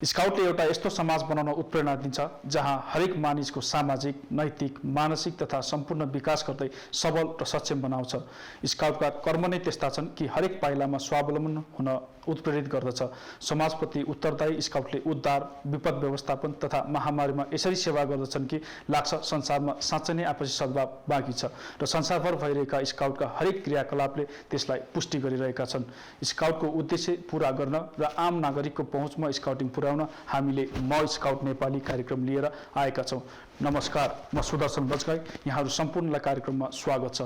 स्काउटले एउटा यस्तो समाज बनाउन उत्प्रेरणा दिन्छ जहाँ हरेक मानिसको सामाजिक, नैतिक, मानसिक तथा सम्पूर्ण विकास गर्दै सबल र सक्षम बनाउँछ। स्काउटका कर्म नै त्यस्ता छन् कि हरेक पाइलामा स्वावलम्बन हुन उत्प्रेरित गर्दछ। समाजप्रति उत्तरदायी स्काउटले उद्धार, विपद व्यवस्थापन तथा महामारीमा यसरी सेवा गर्दछन् कि लाग्छ संसारमा साँच्चै नै आपसी सद्भाव बाँकी छ र संसारभर भइरहेका स्काउटका हरेक क्रियाकलापले त्यसलाई पुष्टि गरिरहेका छन्। स्काउटको उद्देश्य पूरा गर्न र आम नागरिकको पहुँचमा स्काउटिङ पुर्याउन हामीले म स्काउट नेपाली कार्यक्रम लिएर आएका छौँ। नमस्कार, म सुदर्शन बजगाई, यहाँहरू सम्पूर्णलाई कार्यक्रममा स्वागत छ।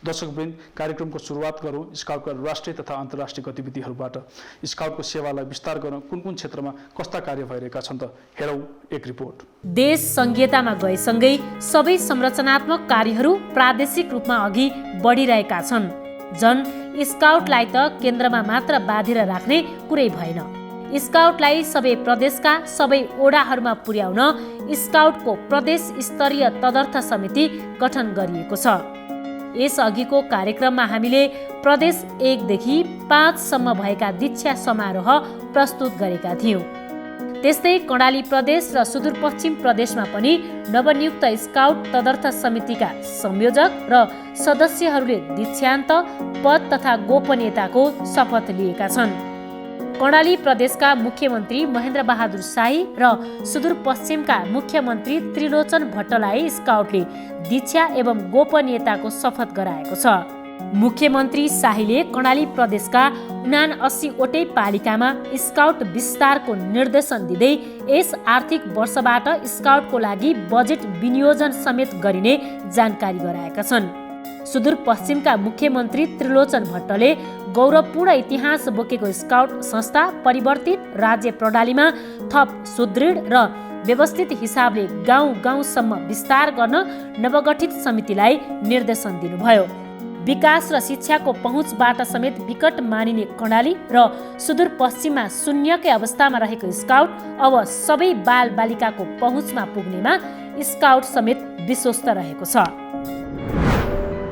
दर्शकवृन्द, कार्यक्रमको सुरुवात गरौँ स्काउटका राष्ट्रिय तथा अन्तर्राष्ट्रिय गतिविधिहरूबाट। स्काउटको सेवालाई विस्तार गर्न कुन कुन क्षेत्रमा कस्ता कार्य भइरहेका छन् त हेरौँ एक रिपोर्ट। देश संघीयतामा गएसँगै सबै संरचनात्मक कार्यहरू प्रादेशिक रूपमा अघि बढिरहेका छन्। झन् स्काउटलाई त केन्द्रमा मात्र बाँधेर राख्ने कुरै भएन। स्काउटलाई सबै प्रदेशका सबै ओडाहरूमा पुर्याउन स्काउटको प्रदेश स्तरीय तदर्थ समिति गठन गरिएको छ। यसअघिको कार्यक्रममा हामीले प्रदेश 1 देखि 5 सम्म भएका दीक्षा समारोह प्रस्तुत गरेका थियौँ। त्यस्तै कर्णाली प्रदेश र सुदूरपश्चिम प्रदेशमा पनि नवनियुक्त स्काउट तदर्थ समितिका संयोजक र सदस्यहरूले दीक्षान्त, पद तथा गोपनीयताको शपथ लिएका छन्। कर्णाली प्रदेशका मुख्यमन्त्री महेन्द्र बहादुर शाही र सुदूरपश्चिमका मुख्यमन्त्री त्रिलोचन भट्टलाई स्काउटले दीक्षा एवं गोपनीयताको शपथ गराएको छ। मुख्यमन्त्री शाहीले कर्णाली प्रदेशका 79वटै पालिकामा स्काउट विस्तारको निर्देशन दिँदै यस आर्थिक वर्षबाट स्काउटको लागि बजेट विनियोजन समेत गरिने जानकारी गराएका छन्। सुदूरपश्चिमका मुख्यमन्त्री त्रिलोचन भट्टले गौरवपूर्ण इतिहास बोकेको स्काउट संस्था परिवर्तित राज्य प्रणालीमा थप सुदृढ र व्यवस्थित हिसाबले गाउँ गाउँसम्म विस्तार गर्न नवगठित समितिलाई निर्देशन दिनुभयो। विकास र शिक्षाको पहुँचबाट समेत विकट मानिने कर्णाली र सुदूरपश्चिममा शून्यकै अवस्थामा रहेको स्काउट अब सबै बालबालिकाको पहुँचमा पुग्नेमा स्काउट समेत विश्वस्त रहेको छ।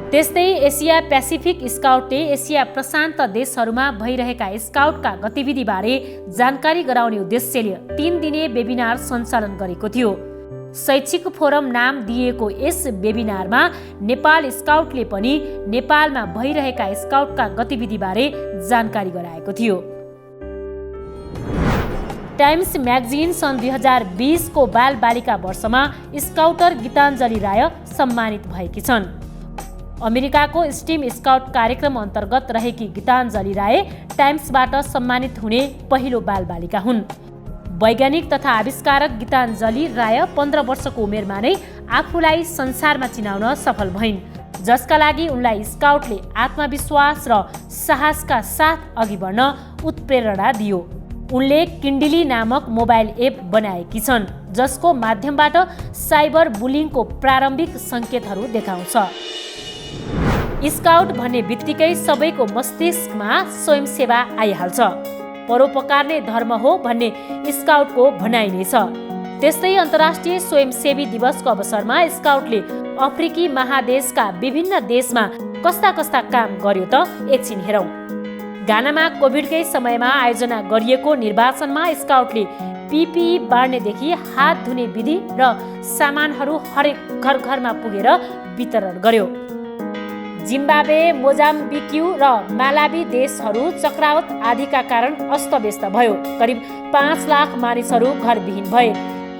त्यस्तै एसिया पेसिफिक स्काउटले एसिया प्रशान्त देशहरूमा भइरहेका स्काउटका गतिविधिबारे जानकारी गराउने उद्देश्यले 3 दिने वेबिनार सञ्चालन गरेको थियो। शैक्षिक फोरम नाम दिएको यस वेबिनारमा नेपाल स्काउटले पनि नेपालमा भइरहेका स्काउटका गतिविधिबारे जानकारी गराएको थियो। टाइम्स म्यागजिन सन् 2020 को बालबालिका वर्षमा स्काउटर गीताञ्जली राय सम्मानित भएकी छन्। अमेरिकाको स्टिम स्काउट कार्यक्रम अन्तर्गत रहेकी गीताञ्जली राय टाइम्सबाट सम्मानित हुने पहिलो बालबालिका हुन्। वैज्ञानिक तथा आविष्कारक गीताञ्जली राय 15 वर्षको उमेरमा नै आफूलाई संसारमा चिनाउन सफल भइन्, जसका लागि उनलाई स्काउटले आत्मविश्वास र साहसका साथ अघि बढ्न उत्प्रेरणा दियो। उनले किन्डिली नामक मोबाइल एप बनाएकी छन्, जसको माध्यमबाट साइबर बुलिङको प्रारम्भिक सङ्केतहरू देखाउँछ। स्काउट भन्ने बित्तिकै सबैको मस्तिष्कमा स्वयंसेवा आइहाल्छ। परोपकार नै धर्म हो भन्ने स्काउटको भनाइ नै छ। त्यस्तै अन्तर्राष्ट्रिय स्वयंसेवी दिवसको अवसरमा स्काउटले अफ्रिकी महादेशका विभिन्न देशमा कस्ता कस्ता काम गर्यो त एकछिन हेरौँ। गानामा कोभिडकै समयमा आयोजना गरिएको निर्वाचनमा स्काउटले PPE बाँड्नेदेखि हात धुने विधि र सामानहरू हरेक घर घरमा पुगेर वितरण गर्यो। जिम्बाब्वे, मोजाम्बिक्यु र मालावी देशहरू चक्रावत आदिका कारण अस्तव्यस्त भयो। करिब 5 लाख मानिसहरू घरविहीन भए।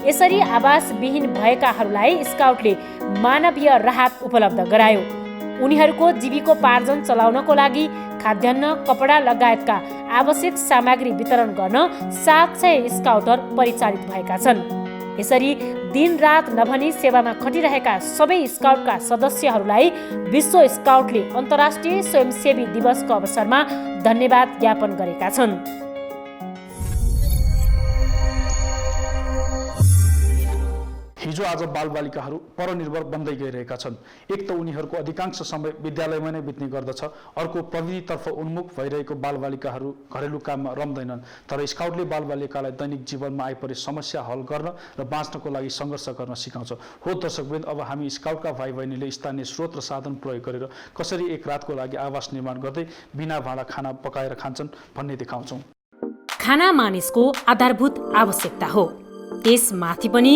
यसरी आवासविहीन भएकाहरूलाई स्काउटले मानवीय राहत उपलब्ध गरायो। उनीहरूको जीविकोपार्जन चलाउनको लागि खाद्यान्न, कपडा लगायतका आवश्यक सामग्री वितरण गर्न 700 स्काउटर परिचालित भएका छन्। यसरी दिनरात नभनी सेवामा खटिरहेका सबै स्काउटका सदस्यहरूलाई विश्व स्काउटले अन्तर्राष्ट्रिय स्वयंसेवी दिवसको अवसरमा धन्यवाद ज्ञापन गरेका छन्। हिजो हिजो आज बालबालिकाहरू परनिर्भर बन्दै गइरहेका छन्। एक त उनीहरूको अधिकांश समय विद्यालयमा नै बित्ने गर्दछ, अर्को प्रविधितर्फ उन्मुख भइरहेको बालबालिकाहरू घरेलु काममा रम्दैनन्। तर स्काउटले बालबालिकालाई दैनिक जीवनमा आइपरे समस्या हल गर्न र बाँच्नको लागि सङ्घर्ष गर्न सिकाउँछ। हो दर्शकवृन्द, अब हामी स्काउटका भाइ बहिनीले स्थानीय स्रोत र साधन प्रयोग गरेर कसरी एक रातको लागि आवास निर्माण गर्दै बिना भाँडा खाना पकाएर खान्छन् भन्ने देखाउँछौँ। खाना मानिसको आधारभूत आवश्यकता हो। त्यसमाथि पनि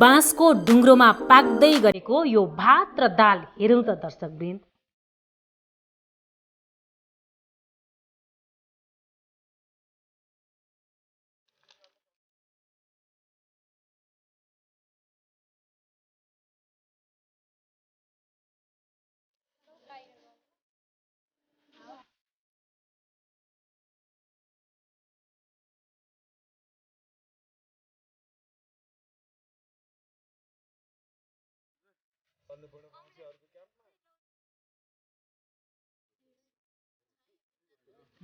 बाँसको ढुङ्ग्रोमा पाक्दै गरेको यो भात र दाल हेरौँ त दर्शकवृन्द।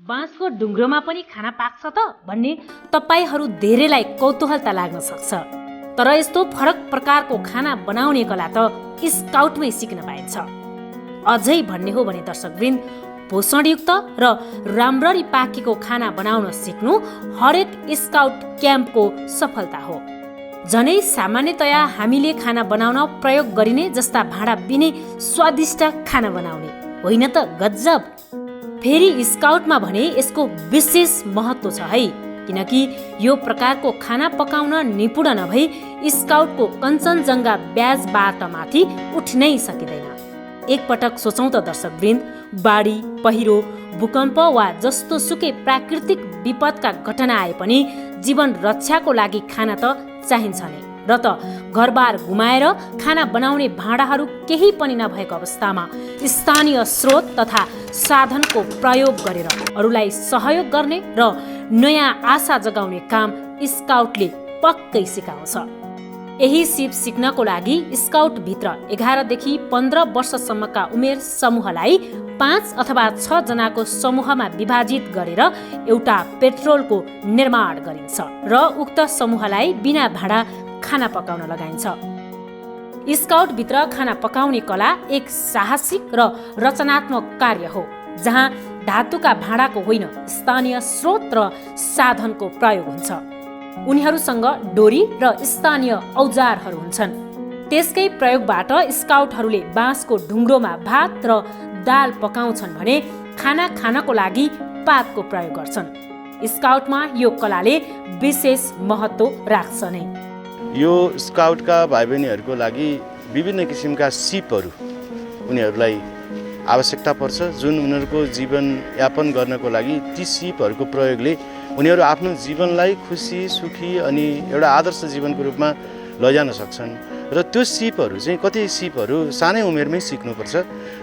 बाँसको ढुङ्ग्रोमा पनि खाना पाक्छ त भन्ने तपाईहरू धेरैलाई कौतूहलता लाग्न सक्छ। तर यस्तो फरक प्रकारको खाना बनाउने कला त स्काउटमै सिक्न पाइन्छ। अझै भन्ने हो भने दर्शकवृन्द, पोषणयुक्त र राम्ररी पाकेको खाना बनाउन सिक्नु हरेक स्काउट क्याम्पको सफलता हो। झनै सामान्यतया हामीले खाना बनाउन प्रयोग गरिने जस्ता भाँडा बिनै स्वादिष्ट खाना बनाउने होइन त गजब। फेरि स्काउटमा भने यसको विशेष महत्त्व छ है, किनकि यो प्रकारको खाना पकाउन निपुण नभई स्काउटको कञ्चनजङ्घा ब्याजबाट माथि उठ्नै सकिँदैन। एकपटक सोचौँ त दर्शकवृन्द, बाढी, पहिरो, भूकम्प वा जस्तो सुकै प्राकृतिक विपदका घटना आए पनि जीवन रक्षाको लागि खाना त चाहिन्छ नै। र त घरबार गुमाएर खाना बनाउने भाँडाहरू केही पनि नभएको अवस्थामा स्थानीय स्रोत तथा साधनको प्रयोग गरेर अरूलाई सहयोग गर्ने र नयाँ आशा जगाउने काम स्काउटले पक्कै सिकाउँछ। यही सिप सिक्नको लागि स्काउटभित्र 11 देखि 15 वर्षसम्मका उमेर समूहलाई 5 अथवा 6 जनाको समूहमा विभाजित गरेर एउटा पेट्रोलको निर्माण गरिन्छ र उक्त समूहलाई बिना भाँडा खाना पकाउन लगाइन्छ। स्काउटभित्र खाना पकाउने कला एक साहसिक र रचनात्मक कार्य हो, जहाँ धातुका भाँडाको होइन स्थानीय स्रोत र साधनको प्रयोग हुन्छ। उनीहरूसँग डोरी र स्थानीय औजारहरू हुन्छन्। त्यसकै प्रयोगबाट स्काउटहरूले बाँसको ढुङ्ग्रोमा भात र दाल पकाउँछन् भने खाना खानको लागि पातको प्रयोग गर्छन्। स्काउटमा यो कलाले विशेष महत्त्व राख्छ नै। यो स्काउटका भाइ बहिनीहरूको लागि विभिन्न किसिमका सिपहरू उनीहरूलाई आवश्यकता पर्छ, जुन उनीहरूको जीवनयापन गर्नको लागि ती सिपहरूको प्रयोगले उनीहरू आफ्नो जीवनलाई खुसी, सुखी अनि एउटा आदर्श जीवनको रूपमा लैजान सक्छन्। र त्यो सिपहरू चाहिँ कति सिपहरू सानै उमेरमै सिक्नुपर्छ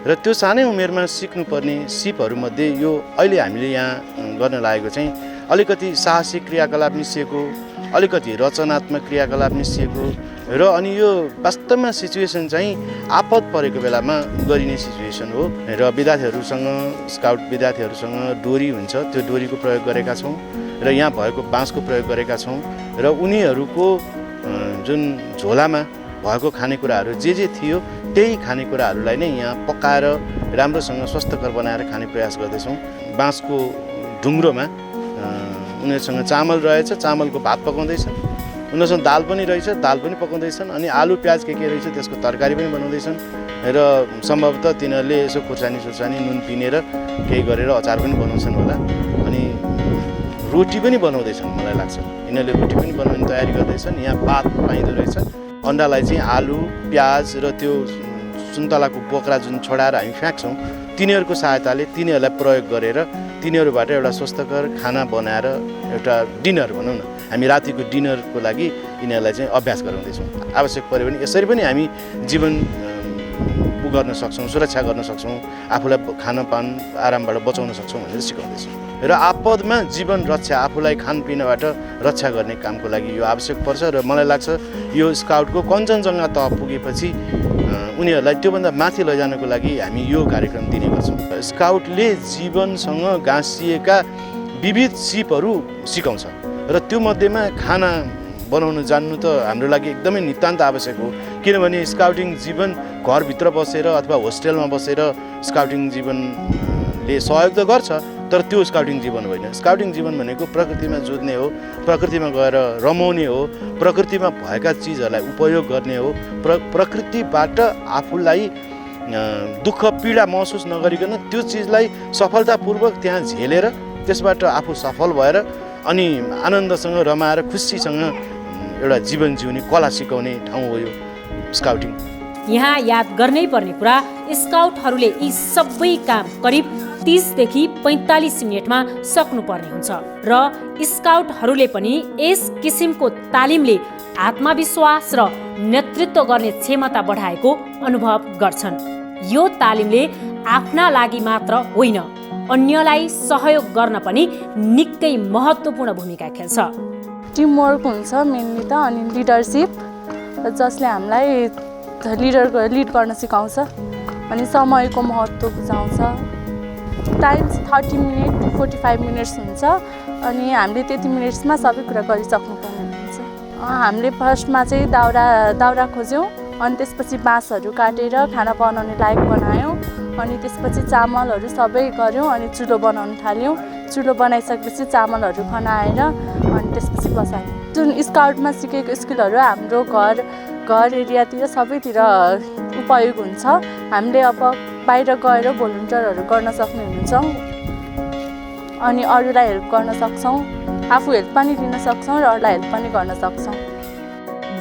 र त्यो सानै उमेरमा सिक्नुपर्ने सिपहरूमध्ये यो अहिले हामीले यहाँ गर्न लागेको चाहिँ अलिकति साहसिक क्रियाकलाप मिसिएको, अलिकति रचनात्मक क्रियाकलाप मिसिएको र अनि यो वास्तवमा सिचुएसन चाहिँ आपद परेको बेलामा गरिने सिचुएसन हो। र विद्यार्थीहरूसँग, स्काउट विद्यार्थीहरूसँग डोरी हुन्छ, त्यो डोरीको प्रयोग गरेका छौँ र यहाँ भएको बाँसको प्रयोग गरेका छौँ र उनीहरूको जुन झोलामा भएको खानेकुराहरू जे थियो त्यही खानेकुराहरूलाई नै यहाँ पकाएर राम्रोसँग स्वस्थकर बनाएर खाने प्रयास गर्दैछौँ। बाँसको ढुङ्ग्रोमा उनीहरूसँग चामल रहेछ, चामलको भात पकाउँदैछन्, उनीहरूसँग दाल पनि रहेछ, दाल पनि पकाउँदैछन्, अनि आलु प्याज के रहेछ त्यसको तरकारी पनि बनाउँदैछन् र सम्भवतः तिनीहरूले यसो खुर्सानी नुन पिनेर केही गरेर अचार पनि बनाउँछन् होला। अनि रोटी पनि बनाउँदैछन्, मलाई लाग्छ यिनीहरूले रोटी पनि बनाउने तयारी गर्दैछन्। यहाँ भात पाइँदो रहेछ, अन्डालाई चाहिँ आलु, प्याज र त्यो सुन्तलाको बोक्रा जुन छोडाएर हामी फ्याँक्छौँ, तिनीहरूको सहायताले तिनीहरूलाई प्रयोग गरेर तिनीहरूबाट एउटा स्वस्थकर खाना बनाएर एउटा डिनर भनौँ न, हामी रातिको डिनरको लागि यिनीहरूलाई चाहिँ अभ्यास गराउँदैछौँ। आवश्यक पऱ्यो भने यसरी पनि हामी जीवन गर्न सक्छौँ, सुरक्षा गर्न सक्छौँ, आफूलाई खानपान आरामबाट बचाउन सक्छौँ भनेर सिकाउँदैछौँ। र आपदमा जीवन रक्षा, आफूलाई खानपिनबाट रक्षा गर्ने कामको लागि यो आवश्यक पर्छ। र मलाई लाग्छ यो स्काउटको कञ्चनजङ्घा तह पुगेपछि उनीहरूलाई त्योभन्दा माथि लैजानको लागि हामी यो कार्यक्रम दिने गर्छौँ। स्काउटले जीवनसँग गाँसिएका विविध सिपहरू सिकाउँछ र त्यो मध्येमा खाना बनाउन जान्नु त हाम्रो लागि एकदमै नितान्त आवश्यक हो। किनभने स्काउटिङ जीवन घरभित्र बसेर अथवा होस्टेलमा बसेर स्काउटिङ जीवनले सहयोग त गर्छ, तर त्यो स्काउटिङ जीवन होइन। स्काउटिङ जीवन भनेको प्रकृतिमा जोत्ने हो, प्रकृतिमा गएर रमाउने हो, प्रकृतिमा भएका चिजहरूलाई उपयोग गर्ने हो, प्रकृतिबाट आफूलाई दुःख पीडा महसुस नगरिकन त्यो चिजलाई सफलतापूर्वक त्यहाँ झेलेर त्यसबाट आफू सफल भएर अनि आनन्दसँग रमाएर खुसीसँग एउटा जीवन जिउने कला सिकाउने ठाउँ हो यो स्काउटिङ। यहाँ याद गर्नै पर्ने कुरा, स्काउटहरूले यी सबै काम करिब 30 देखि 45 मिनेटमा सक्नुपर्ने हुन्छ र स्काउटहरूले पनि यस किसिमको तालिमले आत्मविश्वास र नेतृत्व गर्ने क्षमता बढाएको अनुभव गर्छन्। यो तालिमले आफ्ना लागि मात्र होइन, अन्यलाई सहयोग गर्न पनि निकै महत्त्वपूर्ण भूमिका खेल्छ। टिमवर्क हुन्छ मेनली त, अनि लिडरसिप जसले हामीलाई लिड गर्न सिकाउँछ, अनि समयको महत्त्व बुझाउँछ। टाइम 30 मिनट टु 45 मिनट्स हुन्छ, अनि हामीले त्यति मिनट्समा सबै कुरा गरिसक्नुपर्ने हुन्छ। हामीले फर्स्टमा चाहिँ दाउरा खोज्यौँ, अनि त्यसपछि बाँसहरू काटेर खाना बनाउने लायक बनायौँ, अनि त्यसपछि चामलहरू सबै गऱ्यौँ, अनि चुलो बनाउन थाल्यौँ। चुलो बनाइसकेपछि चामलहरू खनाएर अनि त्यसपछि बसाल्यौँ। जुन स्काउटमा सिकेको स्किलहरू हाम्रो घर एरियातिर सबैतिर उपयोग हुन्छ। हामीले अब बाहिर गएर भोलिन्टियरहरू गर्न सक्ने हुन्छौँ, अनि अरूलाई हेल्प गर्न सक्छौँ, आफू हेल्प पनि लिन सक्छौँ र अरूलाई हेल्प पनि गर्न सक्छौँ।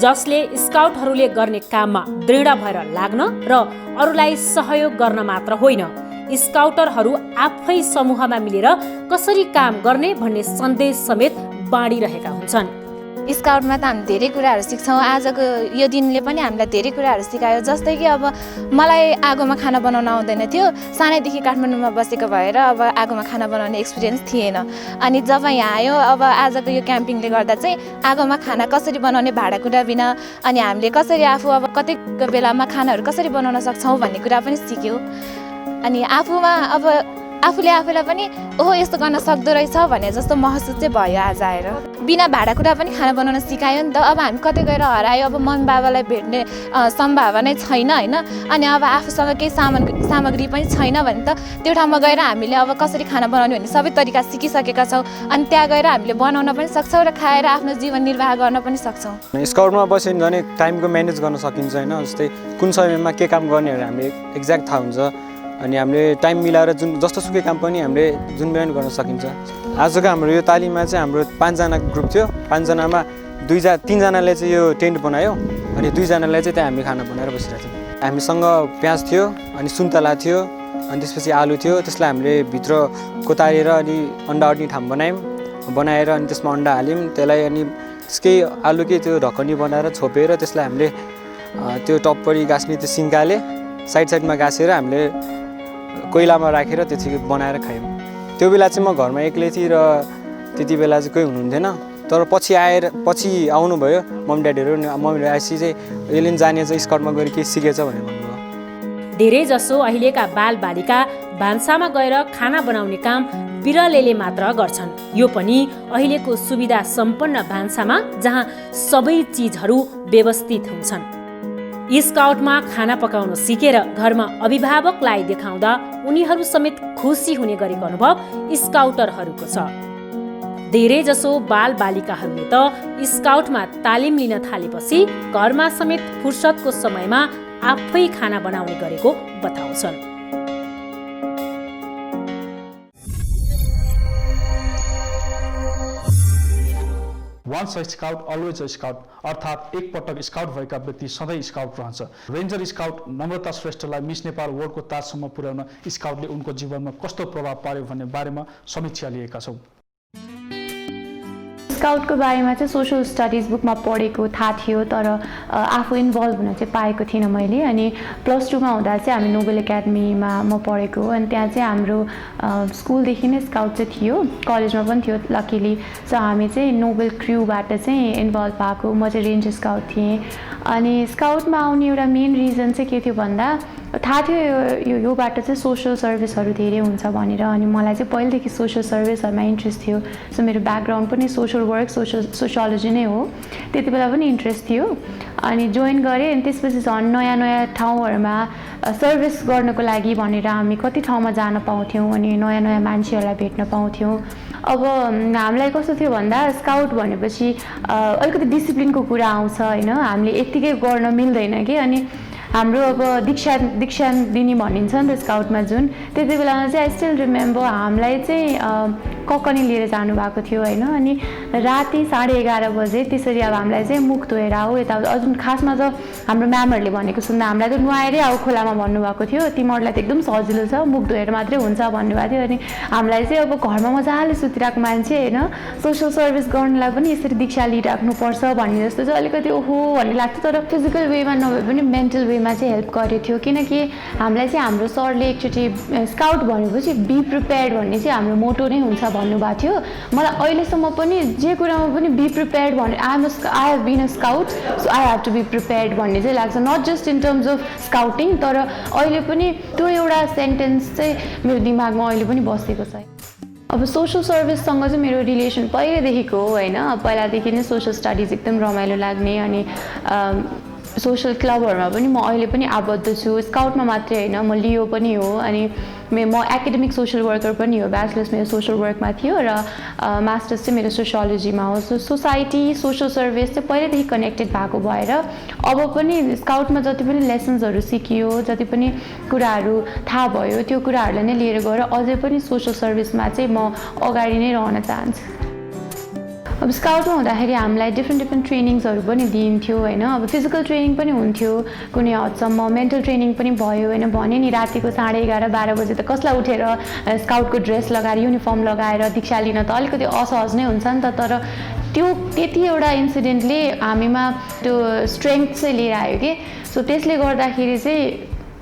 जसले स्काउटहरूले गर्ने काममा दृढ भएर लाग्न र अरूलाई सहयोग गर्न मात्र होइन, स्काउटरहरू आफै समूहमा मिलेर कसरी काम गर्ने भन्ने सन्देश समेत बाँडिरहेका हुन्छन्। स्काउटमा त हामी धेरै कुराहरू सिक्छौँ। आजको यो दिनले पनि हामीलाई धेरै कुराहरू सिकायो। जस्तै कि अब मलाई आगोमा खाना बनाउन आउँदैन थियो, सानैदेखि काठमाडौँमा बसेको भएर अब आगोमा खाना बनाउने एक्सपिरियन्स थिएन। अनि जब यहाँ आयो, अब आजको यो क्याम्पिङले गर्दा चाहिँ आगोमा खाना कसरी बनाउने भाँडाकुँडा बिना, अनि हामीले कसरी आफू अब कतिको बेलामा खानाहरू कसरी बनाउन सक्छौँ भन्ने कुरा पनि सिक्यो। अनि आफूले आफूलाई पनि ओहो यस्तो गर्न सक्दो रहेछ भने जस्तो महसुस चाहिँ भयो आज आएर। बिना भाँडाकुँडा पनि खाना बनाउन सिकायो नि त। अब हामी कतै गएर हरायो, अब मम्मी बाबालाई भेट्ने सम्भावना छैन होइन, अनि अब आफूसँग केही सामग्री पनि छैन भने त त्यो ठाउँमा गएर हामीले अब कसरी खाना बनाउने भन्ने सबै तरिका सिकिसकेका छौँ। अनि त्यहाँ गएर हामीले बनाउन पनि सक्छौँ र खाएर आफ्नो जीवन निर्वाह गर्न पनि सक्छौँ। स्काउटमा बस्यो भने टाइमको म्यानेज गर्न सकिन्छ होइन, जस्तै कुन समयमा के काम गर्नेहरू हामीले एक्ज्याक्ट थाहा हुन्छ, अनि हामीले टाइम मिलाएर जस्तो सुकै काम पनि हामीले जुन बिहान गर्न सकिन्छ। आजको हाम्रो यो तालिममा चाहिँ हाम्रो 5 जना ग्रुप थियो। 5 जनामा 3 जनाले चाहिँ यो टेन्ट बनायो, अनि 2 जनाले चाहिँ त्यहाँ हामीले खाना बनाएर बसिरहेको थियौँ। हामीसँग प्याज थियो, अनि सुन्तला थियो, अनि त्यसपछि आलु थियो। त्यसलाई हामीले भित्र कोतारेर अनि अन्डा अट्ने ठाउँ बनाएर अनि त्यसमा अन्डा हाल्यौँ। त्यसलाई अनि त्यसकै आलुकै त्यो ढकनी बनाएर छोपेर त्यसलाई हामीले त्यो टप्परी गाँस्ने त्यो सिन्काले साइडमा गाँसेर हामीले कोइलामा राखेर त्यति बनाएर खायौँ। त्यो बेला चाहिँ म घरमा एक्लै थिएँ र त्यति बेला चाहिँ कोही हुनुहुन्थेन, तर पछि आउनुभयो मम्मी ड्याडीहरू। मम्मीले आएपछि चाहिँ यसले जाने चाहिँ स्काउटमा गएर केही सिकेछ भनेर भन्नुभयो। धेरैजसो अहिलेका बालबालिका भान्सामा गएर खाना बनाउने काम बिरलेले मात्र गर्छन्। यो पनि अहिलेको सुविधा सम्पन्न भान्सामा जहाँ सबै चिजहरू व्यवस्थित हुन्छन्। स्काउटमा खाना पकाउन सिकेर घरमा अभिभावकलाई देखाउँदा उनीहरू समेत खुसी हुने गरेको अनुभव स्काउटरहरूको छ। धेरैजसो बालबालिकाहरूले त स्काउटमा तालिम लिन थालेपछि घरमा समेत फुर्सदको समयमा आफै खाना बनाउने गरेको बताउँछन्। Once a scout, always a scout, अर्थात् एक पटक स्काउट भएका व्यक्ति सधैँ स्काउट रहन्छ। रेन्जर स्काउट नम्रता श्रेष्ठलाई मिस नेपाल वर्ल्डको ताजसम्म पुर्याउन स्काउटले उनको जीवनमा कस्तो प्रभाव पार्यो भन्ने बारेमा समीक्षा लिएका छौँ। स्काउटको बारेमा चाहिँ सोशल स्टडिज बुकमा पढेको थाहा थियो, तर आफू इन्भल्भ हुन चाहिँ पाएको थिइनँ मैले। अनि +2 मा हुँदा चाहिँ हामी नोबेल एकाडेमीमा म पढेको, अनि त्यहाँ चाहिँ हाम्रो स्कुलदेखि नै स्काउट चाहिँ थियो, कलेजमा पनि थियो लकिली। सो हामी चाहिँ नोबेल क्र्यूबाट चाहिँ इन्भल्भ भएको। म चाहिँ रेन्जर स्काउट थिएँ। अनि स्काउटमा आउने एउटा मेन रिजन चाहिँ के थियो भन्दा थाहा थियो योबाट चाहिँ सोसल सर्भिसहरू धेरै हुन्छ भनेर। अनि मलाई चाहिँ पहिलेदेखि सोसल सर्भिसहरूमा इन्ट्रेस्ट थियो। सो मेरो ब्याकग्राउन्ड पनि सोसल वर्क, सोसियोलोजी नै हो। त्यति बेला पनि इन्ट्रेस्ट थियो अनि जोइन गरेँ अनि त्यसपछि झन् नयाँ नयाँ ठाउँहरूमा सर्भिस गर्नको लागि भनेर हामी कति ठाउँमा जान पाउँथ्यौँ अनि नयाँ नयाँ मान्छेहरूलाई भेट्न पाउँथ्यौँ। अब हामीलाई कस्तो थियो भन्दा स्काउट भनेपछि अलिकति डिसिप्लिनको कुरा आउँछ होइन, हामीले यत्तिकै गर्न मिल्दैन कि। अनि हाम्रो अब दीक्षा दिने भनिन्छ नि त स्काउटमा जुन, त्यति बेलामा चाहिँ आई स्टिल रिमेम्बर हामीलाई चाहिँ ककनी लिएर जानुभएको थियो होइन। अनि राति 11:30 बजे त्यसरी अब हामीलाई चाहिँ मुख धोएर आऊ यता अझ खासमा त हाम्रो म्यामहरूले भनेको सुन्दा हामीलाई त नुहाएरै आऊ खोलामा भन्नुभएको थियो, तिमीहरूलाई त एकदम सजिलो छ मुख धोएर मात्रै हुन्छ भन्नुभएको थियो। अनि हामीलाई चाहिँ अब घरमा मजाले सुतिरहेको मान्छे होइन सोसल सर्भिस गर्नलाई पनि यसरी दीक्षा लिइराख्नुपर्छ भन्ने जस्तो चाहिँ अलिकति ओहो भन्ने लाग्थ्यो। तर फिजिकल वेमा नभए पनि मेन्टल वेमा चाहिँ हेल्प गरेको थियो, किनकि हामीलाई चाहिँ हाम्रो सरले एकचोटि स्काउट भनेपछि बी प्रिपेयर्ड भन्ने चाहिँ हाम्रो मोटो नै हुन्छ भन्नुभएको थियो। मलाई अहिलेसम्म पनि जे कुरामा पनि बी प्रिपेयर्ड भने I have been a scout so I have to be prepared भन्ने चाहिँ लाग्छ, not just in terms of scouting तर अहिले पनि त्यो एउटा सेन्टेन्स चाहिँ मेरो दिमागमा अहिले पनि बसेको छ। अब सोसल सर्भिससँग चाहिँ मेरो रिलेसन पहिलेदेखिको हो होइन, पहिलादेखि नै सोसल स्टडिज एकदम रमाइलो लाग्ने अनि सोसल क्लबहरूमा पनि म अहिले पनि आबद्ध छु। स्काउटमा मात्रै होइन म लियो पनि हो अनि म एकाडेमिक सोसल वर्कर पनि हो, ब्याचलर्स मेरो सोसल वर्कमा थियो र मास्टर्स चाहिँ मेरो सोसियोलोजीमा हो। सो सोसाइटी सोसल सर्भिस चाहिँ पहिल्यैदेखि कनेक्टेड भएको भएर अब पनि स्काउटमा जति पनि लेसन्सहरू सिकियो जति पनि कुराहरू थाहा भयो त्यो कुराहरूलाई नै लिएर गएर अझै पनि सोसल सर्भिसमा चाहिँ म अगाडि नै रहन चाहन्छु। अब स्काउटमा हुँदाखेरि हामीलाई डिफ्रेन्ट ट्रेनिङ्सहरू पनि दिइन्थ्यो होइन, अब फिजिकल ट्रेनिङ पनि हुन्थ्यो कुनै हदसम्म, मेन्टल ट्रेनिङ पनि भयो होइन। भने नि रातिको 11:30-12 बजे त कसलाई उठेर स्काउटको ड्रेस लगाएर युनिफर्म लगाएर दीक्षा लिन त अलिकति असहज नै हुन्छ नि त। तर त्यो त्यति एउटा इन्सिडेन्टले हामीमा त्यो स्ट्रेङ्थ चाहिँ लिएर आयो कि, सो त्यसले गर्दाखेरि चाहिँ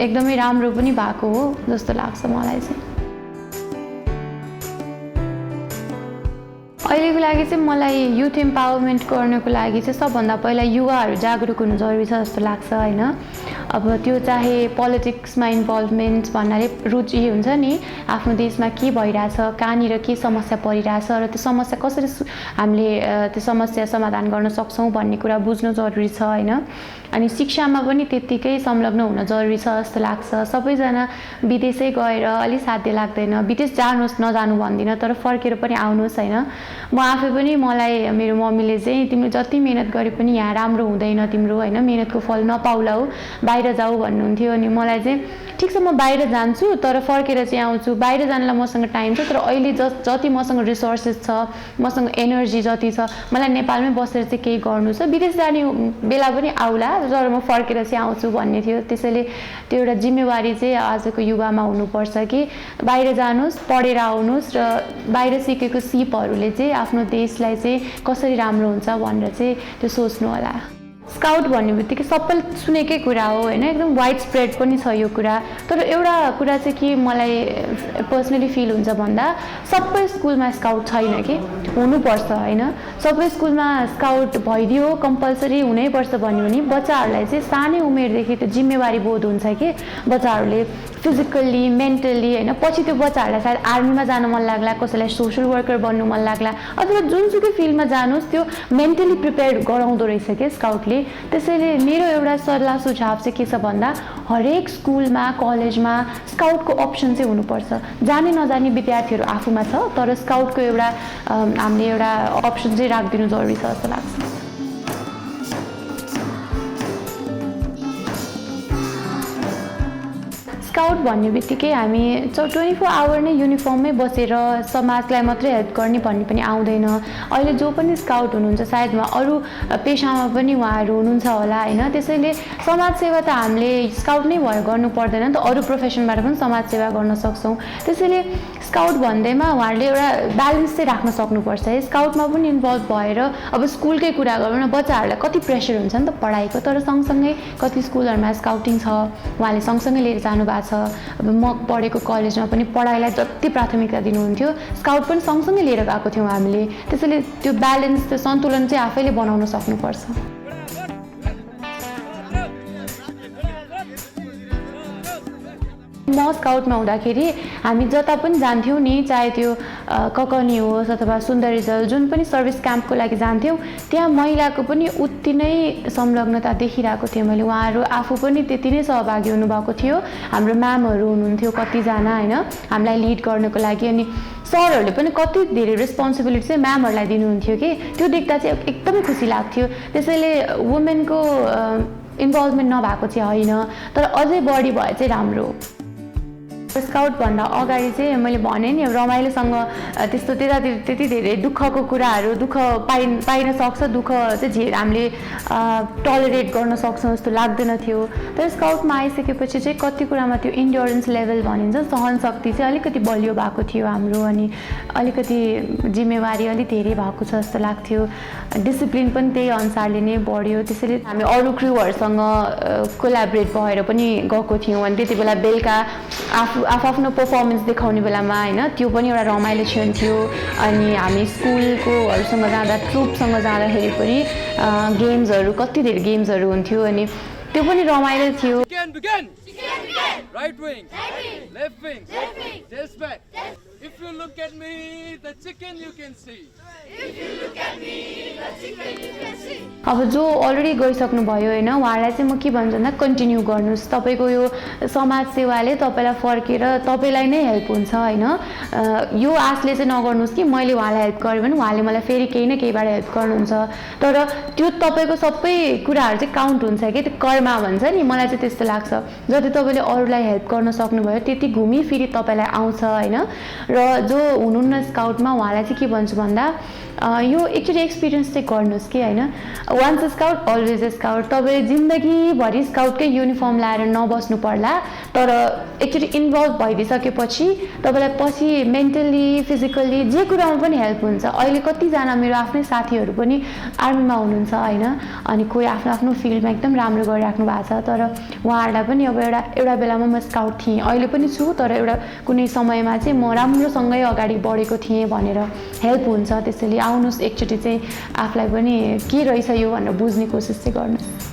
एकदमै राम्रो पनि भएको हो जस्तो लाग्छ मलाई चाहिँ। अहिलेको लागि चाहिँ मलाई युथ इम्पावरमेन्ट गर्नको लागि चाहिँ सबभन्दा पहिला युवाहरू जागरुक हुनु जरुरी छ जस्तो लाग्छ होइन। अब त्यो चाहे पोलिटिक्समा इन्भल्भमेन्ट भन्नाले रुचि हुन्छ नि, आफ्नो देशमा के भइरहेछ, कहाँनिर के समस्या परिरहेछ र त्यो समस्या कसरी हामीले त्यो समस्या समाधान गर्न सक्छौँ भन्ने कुरा बुझ्नु जरुरी छ होइन। अनि शिक्षामा पनि त्यत्तिकै संलग्न हुन जरुरी छ जस्तो लाग्छ। सबैजना विदेशै गएर अलि साध्य लाग्दैन, विदेश जानुहोस् नजानु भन्दिनँ तर फर्केर पनि आउनुहोस् होइन। म आफै पनि मलाई मेरो मम्मीले चाहिँ तिमीले जति मिहिनेत गरे पनि यहाँ राम्रो हुँदैन तिम्रो होइन, मिहिनेतको फल नपाउला हो बाहिर जाऊ भन्नुहुन्थ्यो। अनि मलाई चाहिँ ठिक छ म बाहिर जान्छु तर फर्केर चाहिँ आउँछु, बाहिर जानलाई मसँग टाइम छ तर अहिले जति मसँग रिसोर्सेस छ मसँग एनर्जी जति छ मलाई नेपालमै बसेर चाहिँ केही गर्नु छ, विदेश जाने बेला पनि आउला तर म फर्केर चाहिँ आउँछु भन्ने थियो। त्यसैले त्यो एउटा जिम्मेवारी चाहिँ आजको युवामा हुनुपर्छ कि बाहिर जानुहोस् पढेर आउनुहोस् र बाहिर सिकेको सिपहरूले चाहिँ आफ्नो देशलाई चाहिँ कसरी राम्रो हुन्छ भनेर चाहिँ त्यो सोच्नु होला। स्काउट भन्ने बित्तिकै सबैले सुनेकै कुरा हो होइन, एकदम वाइड स्प्रेड पनि छ यो कुरा। तर एउटा कुरा चाहिँ के मलाई पर्सनली फिल हुन्छ भन्दा सबै स्कुलमा स्काउट छैन कि, हुनुपर्छ होइन। सबै स्कुलमा स्काउट भइदियो कम्पलसरी हुनैपर्छ भन्यो भने बच्चाहरूलाई चाहिँ सानै उमेरदेखि त्यो जिम्मेवारी बोध हुन्छ कि बच्चाहरूले फिजिकल्ली मेन्टल्ली होइन। पछि त्यो बच्चाहरूलाई सायद आर्मीमा जान मन लाग्ला, कसैलाई सोसल वर्कर बन्नु मन लाग्ला अथवा जुनसुकै फिल्डमा जानुहोस् त्यो मेन्टली प्रिपेयर गराउँदो रहेछ क्या स्काउटले। त्यसैले मेरो एउटा सल्लाह सुझाव चाहिँ के छ भन्दा हरेक स्कुलमा कलेजमा स्काउटको अप्सन चाहिँ हुनुपर्छ। जाने नजाने विद्यार्थीहरू आफूमा छ तर स्काउटको एउटा हामीले एउटा अप्सन चाहिँ राखिदिनु जरुरी छ जस्तो लाग्छ। स्काउट भन्ने बित्तिकै हामी 24 आवर नै युनिफर्ममै बसेर समाजलाई मात्रै हेल्प गर्ने भन्ने पनि आउँदैन। अहिले जो पनि स्काउट हुनुहुन्छ सायद उहाँ अरू पेसामा पनि उहाँहरू हुनुहुन्छ होला होइन। त्यसैले समाजसेवा त हामीले स्काउट नै भएर गर्नु पर्दैन नि त, अरू प्रोफेसनबाट पनि समाजसेवा गर्न सक्छौँ। त्यसैले स्काउट भन्दैमा उहाँहरूले एउटा ब्यालेन्स चाहिँ राख्न सक्नुपर्छ है। स्काउटमा पनि इन्भल्भ भएर अब स्कुलकै कुरा गरौँ न, बच्चाहरूलाई कति प्रेसर हुन्छ नि त पढाइको, तर सँगसँगै कति स्कुलहरूमा स्काउटिङ छ उहाँले सँगसँगै लिएर जानुभएको छ। अब म पढेको कलेजमा पनि पढाइलाई जति प्राथमिकता दिनुहुन्थ्यो स्काउट पनि सँगसँगै लिएर गएको थियौँ हामीले। त्यसैले त्यो ब्यालेन्स त्यो सन्तुलन चाहिँ आफैले बनाउन सक्नुपर्छ। म स्काउटमा हुँदाखेरि हामी जता पनि जान्थ्यौँ नि, चाहे त्यो ककनी होस् अथवा सुन्दरीजल जुन पनि सर्भिस क्याम्पको लागि जान्थ्यौँ, त्यहाँ महिलाको पनि उति नै संलग्नता देखिरहेको थिएँ मैले। उहाँहरू आफू पनि त्यति नै सहभागी हुनुभएको थियो। हाम्रो म्यामहरू हुनुहुन्थ्यो कतिजना होइन हामीलाई लिड गर्नको लागि, अनि सरहरूले पनि कति धेरै रेस्पोन्सिबिलिटी चाहिँ म्यामहरूलाई दिनुहुन्थ्यो कि त्यो देख्दा चाहिँ एकदमै खुसी लाग्थ्यो। त्यसैले वुमेनको इन्भल्भमेन्ट नभएको चाहिँ होइन, तर अझै बढी भए चाहिँ राम्रो। स्काउटभन्दा अगाडि चाहिँ मैले भने नि रमाइलोसँग त्यस्तो त्यतातिर त्यति धेरै दुःखको कुराहरू पाइन सक्छ, दुःख चाहिँ हामीले टलरेट गर्न सक्छौँ जस्तो लाग्दैन थियो। तर स्काउटमा आइसकेपछि चाहिँ कति कुरामा त्यो इन्ड्योरेन्स लेभल भनिन्छ, सहनशक्ति चाहिँ अलिकति बलियो भएको थियो हाम्रो, अनि अलिकति जिम्मेवारी अलिक धेरै भएको छ जस्तो लाग्थ्यो। डिसिप्लिन पनि त्यही अनुसारले नै बढ्यो। त्यसैले हामी अरू क्रुहरूसँग कोलाबरेट भएर पनि गएको थियौँ, अनि त्यति बेला बेलुका आफ्नो पर्फर्मेन्स देखाउने बेलामा होइन त्यो पनि एउटा रमाइलो क्षण थियो। अनि हामी स्कुलकोहरूसँग जाँदा ट्रुपसँग जाँदाखेरि पनि गेम्सहरू कति धेरै गेम्सहरू हुन्थ्यो, अनि त्यो पनि रमाइलो थियो। अब जो अलरेडी गइसक्नु भयो होइन, उहाँलाई चाहिँ म के भन्छु भन्दा कन्टिन्यू गर्नुहोस्। तपाईँको यो समाज सेवाले तपाईँलाई फर्केर तपाईँलाई नै हेल्प हुन्छ होइन। यो आशले चाहिँ नगर्नुहोस् कि मैले उहाँलाई हेल्प गरेँ भने उहाँले मलाई फेरि केही न केहीबाट हेल्प गर्नुहुन्छ, तर त्यो तपाईँको सबै कुराहरू चाहिँ काउन्ट हुन्छ कि त्यो कर्मा भन्छ नि। मलाई चाहिँ त्यस्तो लाग्छ, जति तपाईँले अरूलाई हेल्प गर्न सक्नुभयो त्यति घुमिफिरी तपाईँलाई आउँछ होइन। र जो हुनुहुन्न स्काउटमा उहाँलाई चाहिँ के भन्छु भन्दा यो एकचोटि एक्सपिरियन्स चाहिँ गर्नुहोस् कि होइन। Once scout always scout. तपाईँ जिन्दगीभरि स्काउटकै युनिफर्म लाएर नबस्नु पर्ला, तर एकचोटि इन्भल्भ भइदिइसकेपछि तपाईँलाई पछि मेन्टल्ली फिजिकल्ली जे कुरामा पनि हेल्प हुन्छ। अहिले कतिजना मेरो आफ्नै साथीहरू पनि आर्मीमा हुनुहुन्छ होइन, अनि कोही आफ्नो आफ्नो फिल्डमा एकदम राम्रो गरिराख्नु भएको छ, तर उहाँहरूलाई पनि अब एउटा बेलामा म स्काउट थिएँ, अहिले पनि छु, तर एउटा कुनै समयमा चाहिँ म राम्रोसँगै अगाडि बढेको थिएँ भनेर हेल्प हुन्छ। त्यसैले आउनुहोस् एकचोटि चाहिँ आफूलाई पनि के रहेछ यो भनेर बुझ्ने कोसिस चाहिँ गर्नुहोस्।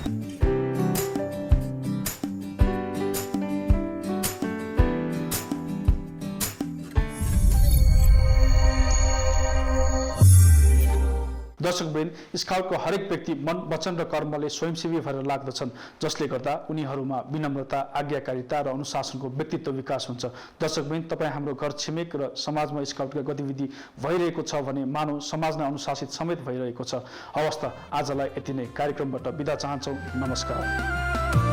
दर्शकवृन्द, स्काउटको हरेक व्यक्ति मन, वचन र कर्मले स्वयंसेवी भएर लाग्दछन्, जसले गर्दा उनीहरूमा विनम्रता, आज्ञाकारिता र अनुशासनको व्यक्तित्व विकास हुन्छ। दर्शकवृन्द, तपाईँ हाम्रो घर छिमेक र समाजमा स्काउटका गतिविधि भइरहेको छ भने मानव समाज नै अनुशासित समेत भइरहेको छ। हवस् त, आजलाई यति नै। कार्यक्रमबाट बिदा चाहन्छौँ। नमस्कार।